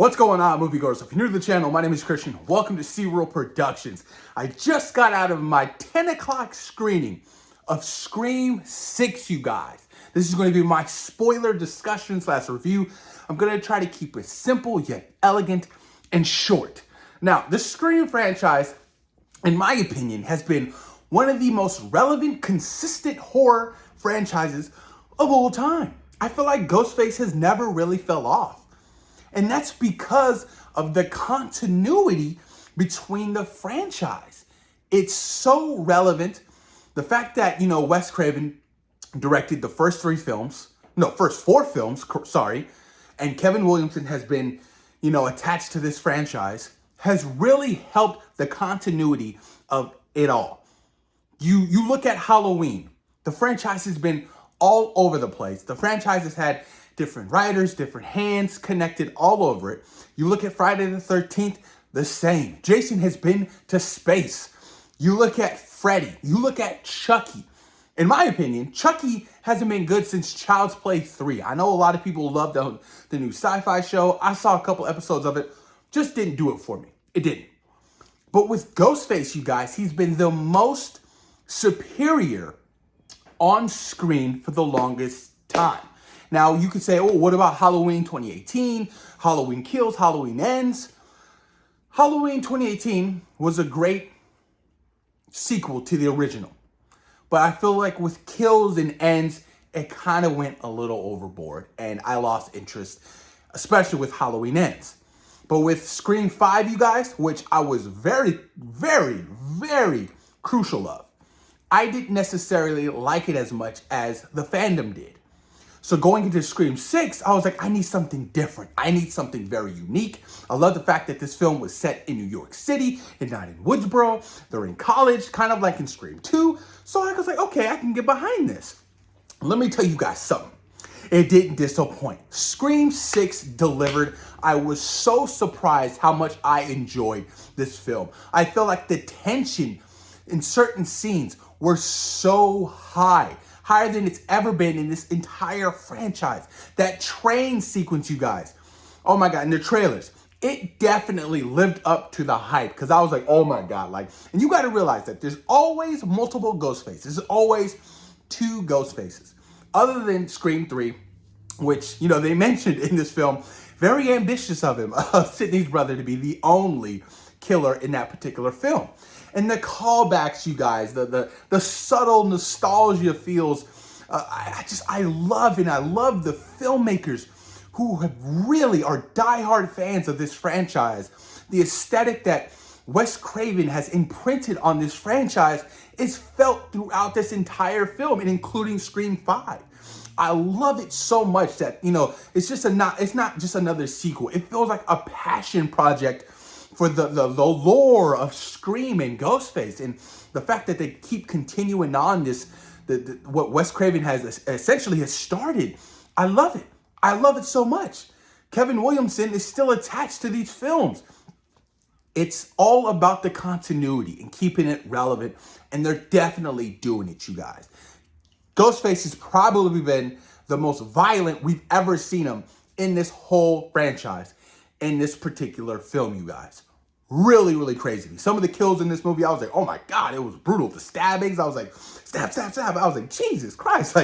What's going on, moviegoers? If you're new to the channel, my name is Christian. Welcome to SeaWorld Productions. I just got out of my 10 o'clock screening of Scream 6, you guys. This is going to be my spoiler discussion / review. I'm going to try to keep it simple yet elegant and short. Now, the Scream franchise, in my opinion, has been one of the most relevant, consistent horror franchises of all time. I feel like Ghostface has never really fell off. And that's because of the continuity between the franchise. It's so relevant. The fact that, Wes Craven directed the first first four films, and Kevin Williamson has been, attached to this franchise, has really helped the continuity of it all. You look at Halloween, the franchise has been all over the place. The franchise has had different writers, different hands connected all over it. You look at Friday the 13th, the same. Jason has been to space. You look at Freddy. You look at Chucky. In my opinion, Chucky hasn't been good since Child's Play 3. I know a lot of people love the new sci-fi show. I saw a couple episodes of it. Just didn't do it for me. It didn't. But with Ghostface, you guys, he's been the most superior on screen for the longest time. Now, you could say, oh, what about Halloween 2018? Halloween Kills, Halloween Ends. Halloween 2018 was a great sequel to the original. But I feel like with Kills and Ends, it kind of went a little overboard. And I lost interest, especially with Halloween Ends. But with Scream 5, you guys, which I was very, very, very crucial of, I didn't necessarily like it as much as the fandom did. So going into Scream 6, I was like, I need something different. I need something very unique. I love the fact that this film was set in New York City and not in Woodsboro. They're in college, kind of like in Scream 2. So I was like, okay, I can get behind this. Let me tell you guys something. It didn't disappoint. Scream 6 delivered. I was so surprised how much I enjoyed this film. I felt like the tension in certain scenes were so high. Higher than it's ever been in this entire franchise. That train sequence, you guys. Oh my God, in the trailers. It definitely lived up to the hype because I was like, oh my God. And you got to realize that there's always multiple Ghostfaces. There's always two Ghostfaces. Other than Scream 3, which, they mentioned in this film, very ambitious of him, Sidney's brother, to be the only killer in that particular film. And the callbacks, you guys, the subtle nostalgia feels, I love the filmmakers who have really are diehard fans of this franchise. The aesthetic that Wes Craven has imprinted on this franchise is felt throughout this entire film, and including Scream 5. I love it so much that, it's not just another sequel. It feels like a passion project for the lore of Scream and Ghostface, and the fact that they keep continuing on what Wes Craven has essentially started. I love it. I love it so much. Kevin Williamson is still attached to these films. It's all about the continuity and keeping it relevant, and they're definitely doing it, you guys. Ghostface has probably been the most violent we've ever seen him in this whole franchise, in this particular film, you guys. Really, really crazy. Some of the kills in this movie, I was like, oh my God, it was brutal. The stabbings, I was like, stab, stab, stab. I was like, Jesus Christ.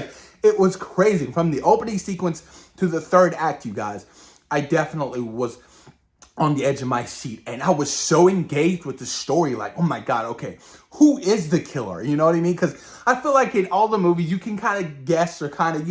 It was crazy. From the opening sequence to the third act, you guys, I definitely was on the edge of my seat. And I was so engaged with the story, oh my God, okay, who is the killer? You know what I mean? Because I feel like in all the movies, you can kind of guess or kind of,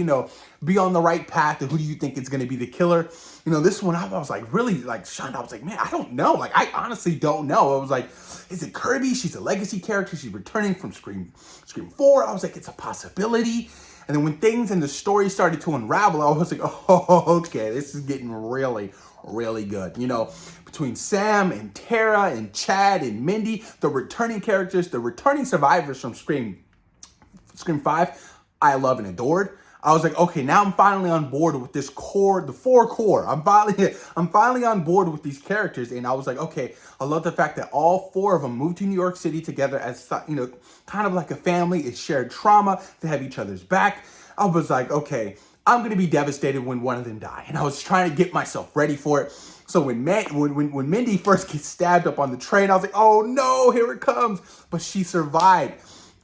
be on the right path of who do you think is going to be the killer. This one, I was really shunned. I was like, man, I don't know. I honestly don't know. I was like, is it Kirby? She's a legacy character. She's returning from Scream 4. I was like, it's a possibility. And then when things in the story started to unravel, I was like, oh, okay, this is getting really, really good. Between Sam and Tara and Chad and Mindy, the returning characters, the returning survivors from Scream 5, I love and adored. I was like, okay, now I'm finally on board with this core, the four core. I'm finally on board with these characters, and I was like, okay, I love the fact that all four of them moved to New York City together as, kind of like a family. It's shared trauma. They have each other's back. I was like, okay, I'm gonna be devastated when one of them die, and I was trying to get myself ready for it. So when Mindy first gets stabbed up on the train, I was like, oh no, here it comes. But she survived.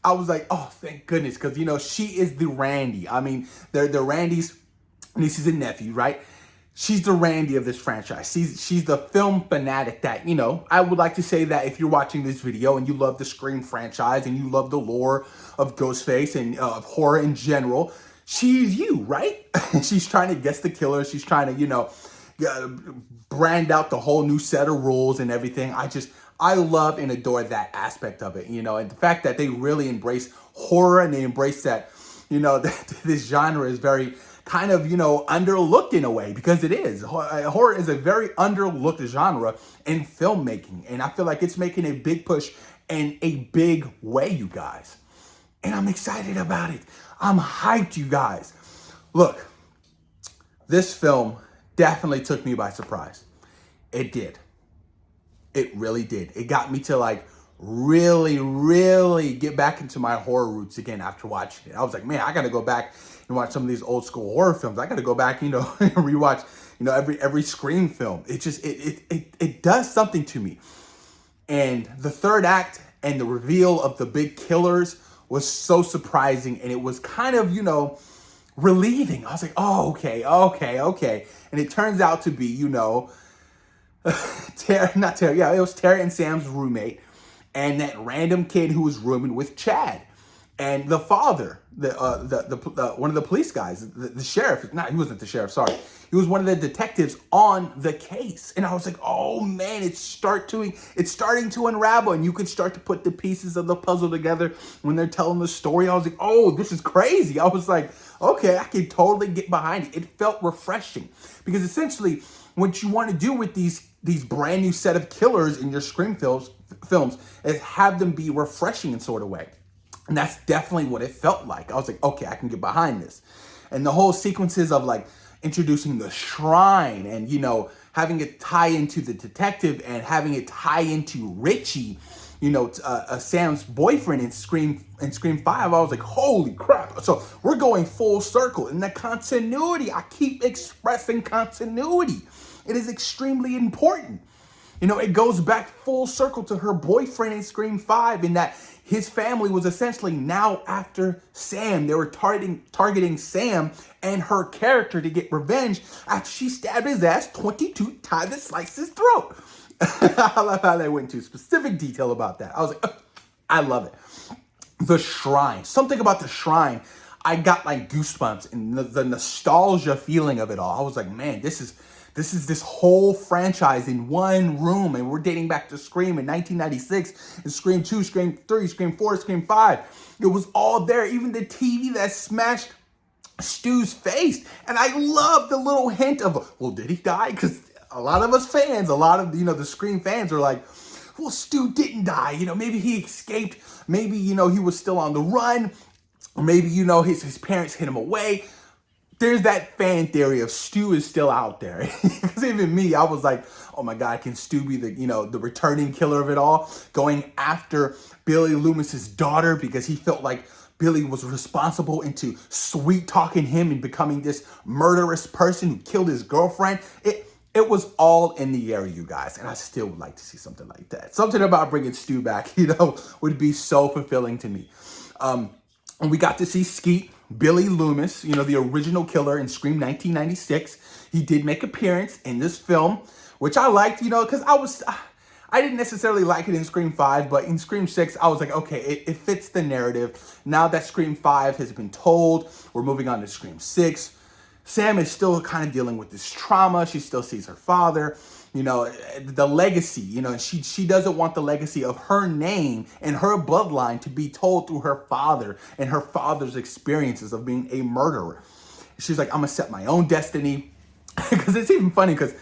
I was like, oh, thank goodness, because she is the Randy. I mean, they're Randy's nieces and nephew, right? She's the Randy of this franchise. She's the film fanatic that, I would like to say that if you're watching this video and you love the Scream franchise and you love the lore of Ghostface and of horror in general, she's you, right? She's trying to guess the killer. She's trying to, brand out the whole new set of rules and everything. I love and adore that aspect of it, and the fact that they really embrace horror and they embrace that, that this genre is very kind of, underlooked in a way, because it is. Horror is a very underlooked genre in filmmaking. And I feel like it's making a big push in a big way, you guys. And I'm excited about it. I'm hyped, you guys. Look, this film definitely took me by surprise. It did. It really did. It got me to really, really get back into my horror roots again after watching it. I was like, man, I got to go back and watch some of these old school horror films. I got to go back, and rewatch, every Scream film. It does something to me. And the third act and the reveal of the big killers was so surprising, and it was kind of, relieving. I was like, oh, okay. And it turns out to be, Terry, it was Terry and Sam's roommate, and that random kid who was rooming with Chad, and the father, the one of the police guys, the sheriff. He wasn't the sheriff. Sorry, he was one of the detectives on the case. And I was like, oh man, it's starting to unravel, and you can start to put the pieces of the puzzle together when they're telling the story. I was like, oh, this is crazy. I was like, okay, I can totally get behind it. It felt refreshing, because essentially what you want to do with these brand new set of killers in your Scream films is have them be refreshing in sort of way. And that's definitely what it felt like. I was like, okay, I can get behind this. And the whole sequences of introducing the shrine and, having it tie into the detective and having it tie into Richie, Sam's boyfriend in Scream 5, I was like, holy crap. So we're going full circle. And the continuity, I keep expressing continuity. It is extremely important. It goes back full circle to her boyfriend in Scream 5, in that his family was essentially now after Sam. They were targeting Sam and her character to get revenge after she stabbed his ass 22 times and sliced his throat. I love how they went into specific detail about that. I was like, I love it. The shrine. Something about the shrine. I got goosebumps and the nostalgia feeling of it all. I was like, man, this is this whole franchise in one room, and we're dating back to Scream in 1996, and Scream 2, Scream 3, Scream 4, Scream 5. It was all there, even the TV that smashed Stu's face. And I love the little hint of, well, did he die? Because a lot of us fans, a lot of, the Scream fans are like, well, Stu didn't die. Maybe he escaped. Maybe, he was still on the run. Or maybe, his parents hid him away. There's that fan theory of Stu is still out there. Because even me, I was like, oh my God, can Stu be the returning killer of it all? Going after Billy Loomis's daughter because he felt like Billy was responsible into sweet talking him and becoming this murderous person who killed his girlfriend. It was all in the air, you guys. And I still would like to see something like that. Something about bringing Stu back, would be so fulfilling to me. And we got to see Skeet, Billy Loomis, the original killer in Scream 1996. He did make appearance in this film, which I liked, because I didn't necessarily like it in Scream 5, but in Scream 6, I was like, okay, it fits the narrative. Now that Scream 5 has been told, we're moving on to Scream 6. Sam is still kind of dealing with this trauma. She still sees her father. The legacy, she doesn't want the legacy of her name and her bloodline to be told through her father and her father's experiences of being a murderer. She's like, I'm gonna set my own destiny. Because it's even funny because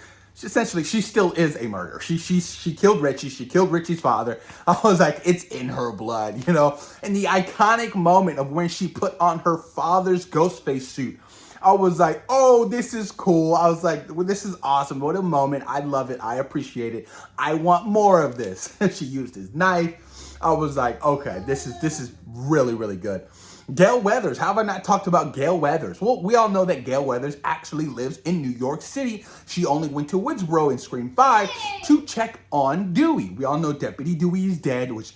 essentially she still is a murderer. She killed Richie. She killed Richie's father. I was like, it's in her blood, And the iconic moment of when she put on her father's Ghostface suit, I was like, oh, this is cool. I was like, well, this is awesome. What a moment. I love it. I appreciate it. I want more of this. She used his knife. I was like, okay, this is really, really good. Gale Weathers. How have I not talked about Gale Weathers? Well, we all know that Gale Weathers actually lives in New York City. She only went to Woodsboro in Scream 5 to check on Dewey. We all know Deputy Dewey is dead, which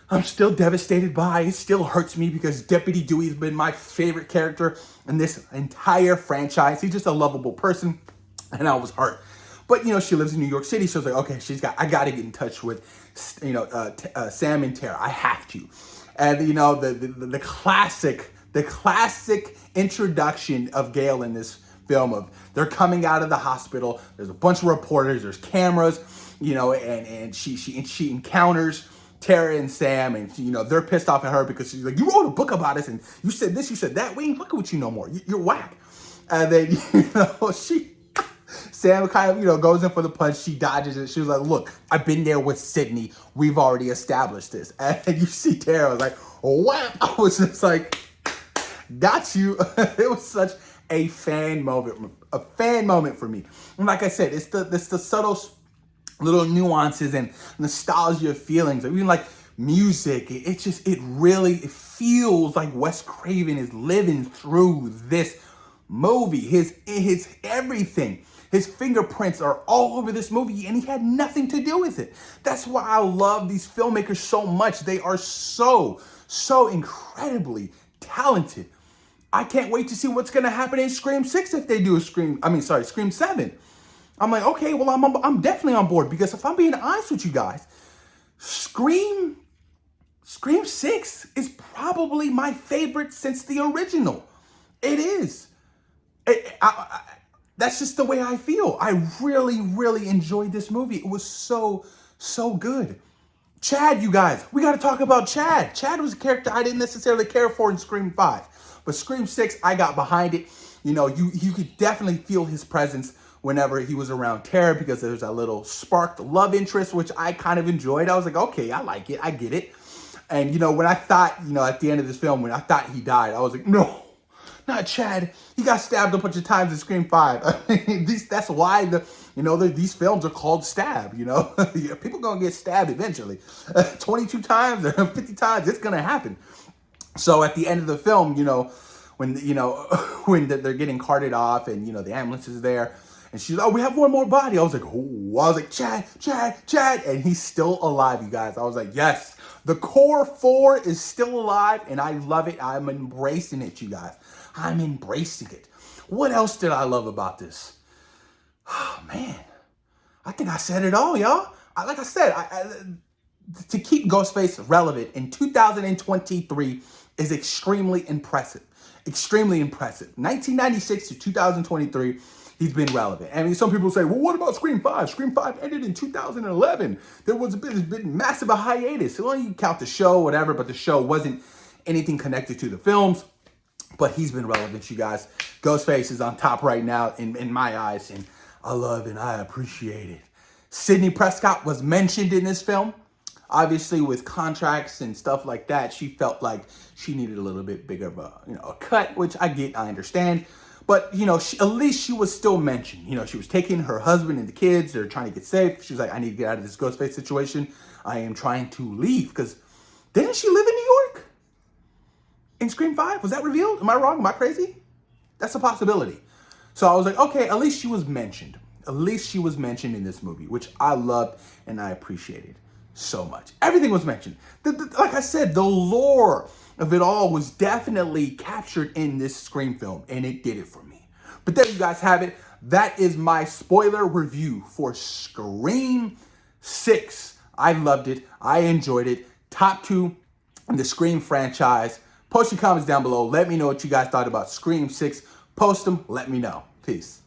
I'm still devastated by. It still hurts me because Deputy Dewey has been my favorite character in this entire franchise. He's just a lovable person, and I was hurt. But, she lives in New York City, so it's like, okay, I got to get in touch with, Sam and Tara. I have to. And, the classic introduction of Gale in this film of they're coming out of the hospital. There's a bunch of reporters. There's cameras, and she encounters Tara and Sam, and they're pissed off at her because she's like, you wrote a book about us, and you said this, you said that. We ain't fucking with you no more. You're whack. And then Sam kind of goes in for the punch. She dodges it. She was like, look, I've been there with Sydney. We've already established this. And you see Tara was like, whap. I was just like, got you. It was such a fan moment for me. And like I said, it's the subtle little nuances and nostalgia feelings. I mean, like music, it really feels like Wes Craven is living through this movie. His everything, his fingerprints are all over this movie, and he had nothing to do with it. That's why I love these filmmakers so much. They are so incredibly talented. I can't wait to see what's gonna happen in Scream 6 if they do Scream 7. I'm like, okay, well, I'm definitely on board, because if I'm being honest with you guys, Scream 6 is probably my favorite since the original. It is. That's just the way I feel. I really enjoyed this movie. It was so good. Chad, you guys, we got to talk about Chad. Chad was a character I didn't necessarily care for in Scream 5, but Scream 6, I got behind it. You could definitely feel his presence whenever he was around Tara, because there's a little sparked love interest, which I kind of enjoyed. I was like, okay, I like it. I get it. And, when I thought, at the end of this film, when I thought he died, I was like, no, not Chad. He got stabbed a bunch of times in Scream 5. I mean, that's why these films are called Stab, People gonna get stabbed eventually. 22 times or 50 times, it's gonna happen. So at the end of the film, when when they're getting carted off and, the ambulance is there, and she's, oh, we have one more body. I was like, oh, I was like, Chad. And he's still alive, you guys. I was like, yes, the core 4 is still alive, and I love it. I'm embracing it, you guys. I'm embracing it. What else did I love about this? Oh, man. I think I said it all, y'all. Like I said, to keep Ghostface relevant in 2023 is extremely impressive. Extremely impressive. 1996 to 2023. He's been relevant. I mean, some people say, well, what about Scream 5? Scream 5 ended in 2011. There was a bit massive a hiatus. Well, you count the show, whatever, but the show wasn't anything connected to the films. But he's been relevant, you guys. Ghostface is on top right now in my eyes, and I love and I appreciate it. Sidney Prescott was mentioned in this film. Obviously, with contracts and stuff like that, she felt like she needed a little bit bigger of a cut, which I get, I understand. But, at least she was still mentioned. She was taking her husband and the kids. They're trying to get safe. She was like, I need to get out of this Ghostface situation. I am trying to leave. Because didn't she live in New York? In Scream 5? Was that revealed? Am I wrong? Am I crazy? That's a possibility. So I was like, okay, at least she was mentioned. At least she was mentioned in this movie, which I loved and I appreciated so much. Everything was mentioned. Like I said, the lore of it all was definitely captured in this Scream film, and it did it for me. But there you guys have it. That is my spoiler review for Scream 6. I loved it. I enjoyed it. Top 2 in the Scream franchise. Post your comments down below. Let me know what you guys thought about Scream 6. Post them. Let me know. Peace.